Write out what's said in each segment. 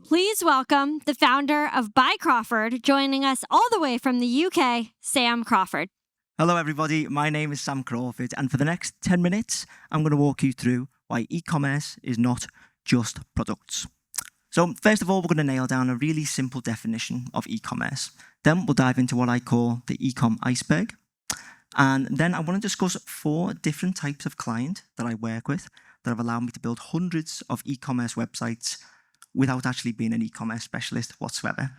Please welcome the founder of By Crawford, joining us all the way from the UK, Sam Crawford. Hello everybody, my name is Sam Crawford, and for the next 10 minutes, I'm going to walk you through why e-commerce is not just products. So first of all, we're going to nail down a really simple definition of e-commerce. Then we'll dive into what I call the e-com iceberg. And then I want to discuss 4 different types of client that I work with that have allowed me to build hundreds of e-commerce websites without actually being an e-commerce specialist whatsoever.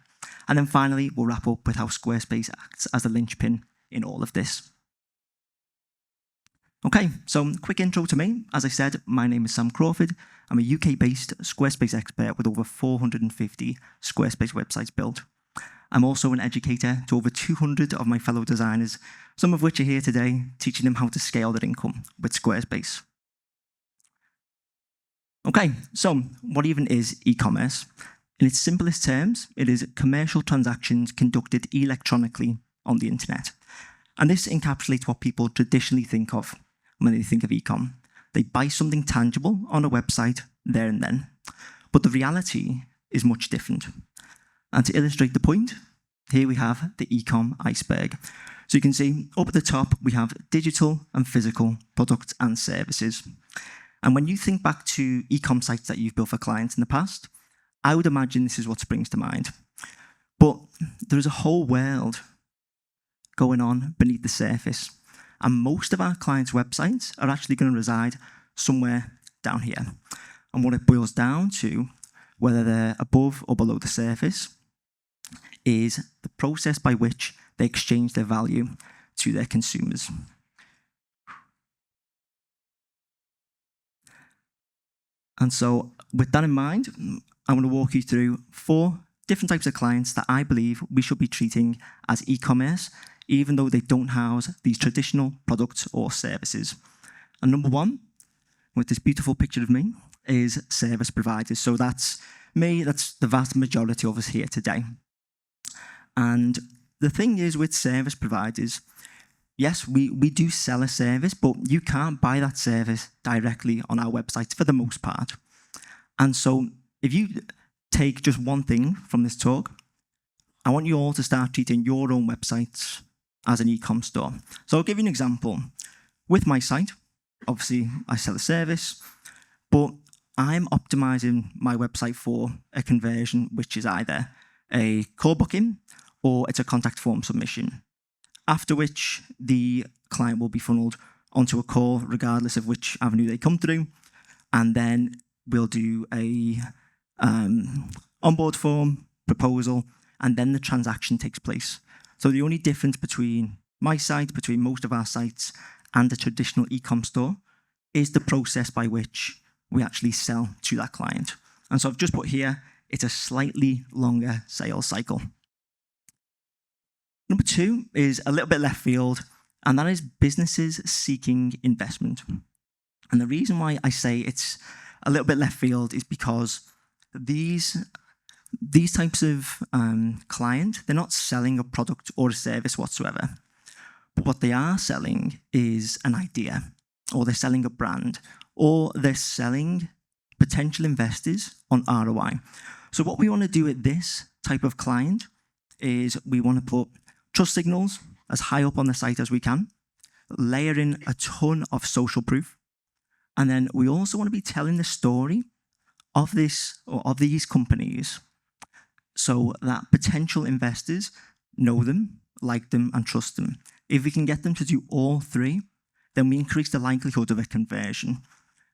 And then finally, we'll wrap up with how Squarespace acts as a linchpin in all of this. Okay, so quick intro to me. As I said, my name is Sam Crawford. I'm a UK-based Squarespace expert with over 450 Squarespace websites built. I'm also an educator to over 200 of my fellow designers, some of which are here today, teaching them how to scale their income with Squarespace. Okay, so what even is e-commerce? In its simplest terms, it is commercial transactions conducted electronically on the internet. And this encapsulates what people traditionally think of when they think of e-com. They buy something tangible on a website there and then. But the reality is much different. And to illustrate the point, here we have the e-com iceberg. So you can see up at the top, we have digital and physical products and services. And when you think back to e-com sites that you've built for clients in the past, I would imagine this is what springs to mind. But there is a whole world going on beneath the surface. And most of our clients' websites are actually going to reside somewhere down here. And what it boils down to, whether they're above or below the surface, is the process by which they exchange their value to their consumers. And so with that in mind, I'm going to walk you through 4 different types of clients that I believe we should be treating as e-commerce, even though they don't house these traditional products or services. And number 1, with this beautiful picture of me, is service providers. So that's me, that's the vast majority of us here today. And the thing is with service providers, yes, we do sell a service, but you can't buy that service directly on our websites for the most part. And so if you take just one thing from this talk, I want you all to start treating your own websites as an e-com store. So I'll give you an example. With my site, obviously I sell a service, but I'm optimizing my website for a conversion, which is either a call booking or it's a contact form submission. After which the client will be funneled onto a call, regardless of which avenue they come through. And then we'll do a onboard form, proposal, and then the transaction takes place. So the only difference between my site, between most of our sites, and a traditional e-com store is the process by which we actually sell to that client. And so I've just put here, it's a slightly longer sales cycle. Number 2 is a little bit left field, and that is businesses seeking investment. And the reason why I say it's a little bit left field is because these types of client, they're not selling a product or a service whatsoever. But what they are selling is an idea, or they're selling a brand, or they're selling potential investors on ROI. So what we want to do with this type of client is we want to put trust signals as high up on the site as we can, layer in a ton of social proof, and then we also want to be telling the story of this or of these companies so that potential investors know them, like them, and trust them. If we can get them to do all 3, then we increase the likelihood of a conversion.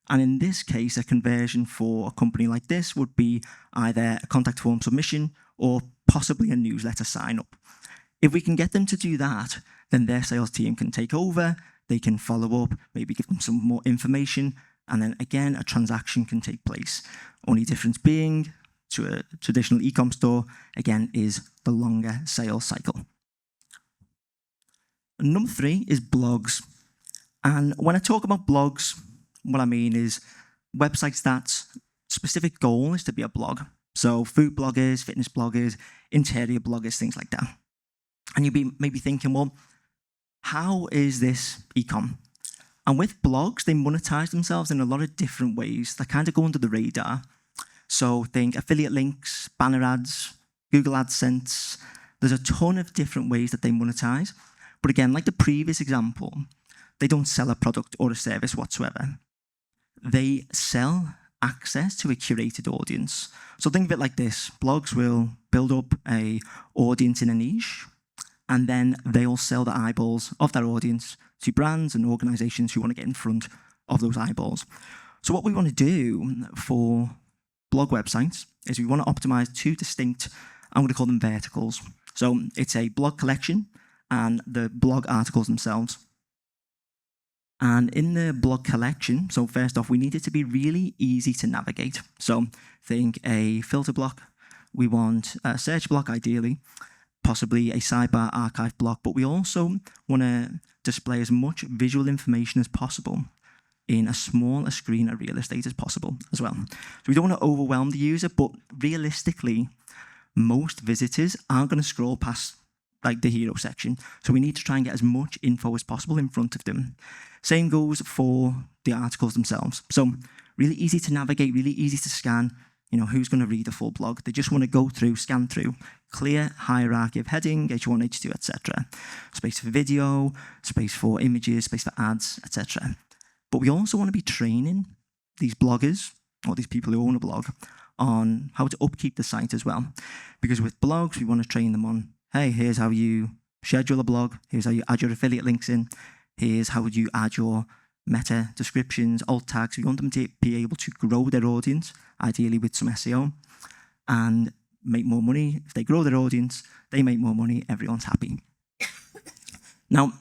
And in this case, a conversion for a company like this would be either a contact form submission or possibly a newsletter sign up. If we can get them to do that, then their sales team can take over, they can follow up, maybe give them some more information, and then again, a transaction can take place. Only difference being, to a traditional e-com store, again, is the longer sales cycle. And number 3 is blogs. And when I talk about blogs, what I mean is websites that specific goal is to be a blog. So food bloggers, fitness bloggers, interior bloggers, things like that. And you'd be maybe thinking, well, how is this e-com? And with blogs, they monetize themselves in a lot of different ways that kind of go under the radar. So think affiliate links, banner ads, Google AdSense. There's a ton of different ways that they monetize. But again, like the previous example, they don't sell a product or a service whatsoever. They sell access to a curated audience. So think of it like this. Blogs will build up an audience in a niche, and then they'll sell the eyeballs of that audience to brands and organizations who want to get in front of those eyeballs. So what we want to do for blog websites is we want to optimize two distinct, I'm going to call them verticals. So it's a blog collection and the blog articles themselves. And in the blog collection, so first off, we need it to be really easy to navigate. So think a filter block. We want a search block, ideally, possibly a sidebar archive block, but we also want to display as much visual information as possible in as small a screen of real estate as possible as well. So we don't want to overwhelm the user, but realistically, most visitors aren't going to scroll past like the hero section. So we need to try and get as much info as possible in front of them. Same goes for the articles themselves. So really easy to navigate, really easy to scan. You know, who's going to read a full blog? They just want to go through, scan through, clear hierarchy of heading, H1, H2, etc. Space for video, space for images, space for ads, etc. But we also want to be training these bloggers, or these people who own a blog, on how to upkeep the site as well. Because with blogs, we want to train them on, hey, here's how you schedule a blog, here's how you add your affiliate links in, here's how you add your meta descriptions, alt tags. We want them to be able to grow their audience, ideally with some SEO, and make more money. If they grow their audience, they make more money, everyone's happy. Now,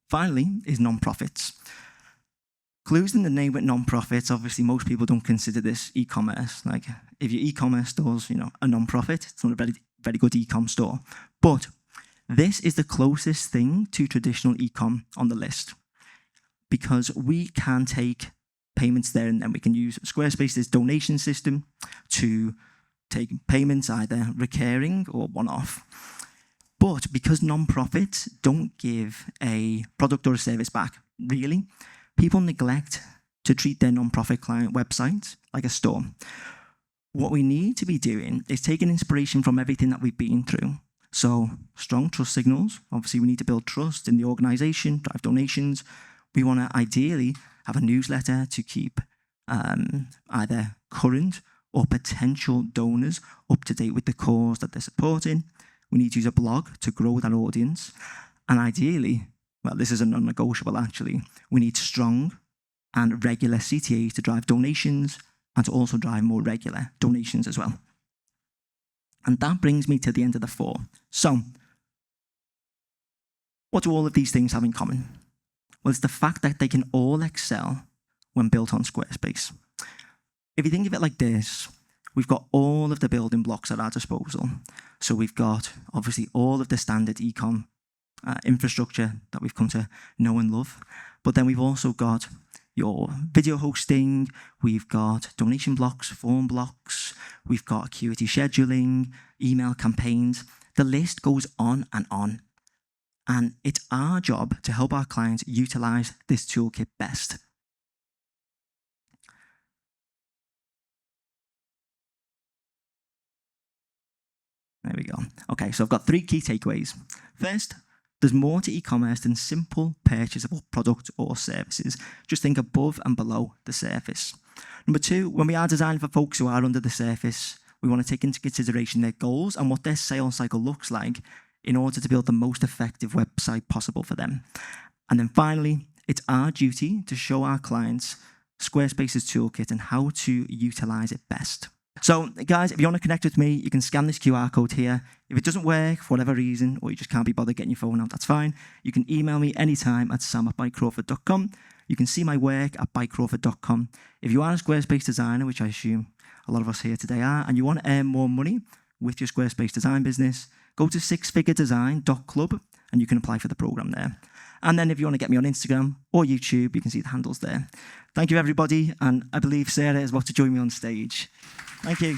finally, is non-profits. Clues in the name with non-profits, obviously most people don't consider this e-commerce. Like if your e-commerce store's, a non-profit, it's not a very, very good e-com store. But this is the closest thing to traditional e-com on the list, because we can take payments there and then we can use Squarespace's donation system to take payments either recurring or one-off. But because non-profits don't give a product or a service back, really, people neglect to treat their non-profit client websites like a store. What we need to be doing is taking inspiration from everything that we've been through. So strong trust signals. Obviously, we need to build trust in the organization, drive donations. We want to ideally have a newsletter to keep either current or potential donors up to date with the cause that they're supporting. We need to use a blog to grow that audience. And ideally, well, this is a non-negotiable actually, we need strong and regular CTAs to drive donations and to also drive more regular donations as well. And that brings me to the end of the 4. So, what do all of these things have in common? Well, it's the fact that they can all excel when built on Squarespace. If you think of it like this, we've got all of the building blocks at our disposal. So we've got, obviously, all of the standard e-com infrastructure that we've come to know and love. But then we've also got your video hosting, we've got donation blocks, form blocks, we've got acuity scheduling, email campaigns. The list goes on and on. And it's our job to help our clients utilize this toolkit best. There we go. Okay, so I've got 3 key takeaways. First, there's more to e-commerce than simple purchase of a product or services. Just think above and below the surface. Number 2, when we are designing for folks who are under the surface, we want to take into consideration their goals and what their sales cycle looks like in order to build the most effective website possible for them. And then finally, it's our duty to show our clients Squarespace's toolkit and how to utilize it best. So guys, if you want to connect with me, you can scan this QR code here. If it doesn't work for whatever reason, or you just can't be bothered getting your phone out, that's fine. You can email me anytime at sam@bycrawford.com. You can see my work at bycrawford.com. If you are a Squarespace designer, which I assume a lot of us here today are, and you want to earn more money with your Squarespace design business, go to sixfiguredesign.club and you can apply for the program there. And then if you want to get me on Instagram or YouTube, you can see the handles there. Thank you, everybody. And I believe Sarah is about to join me on stage. Thank you.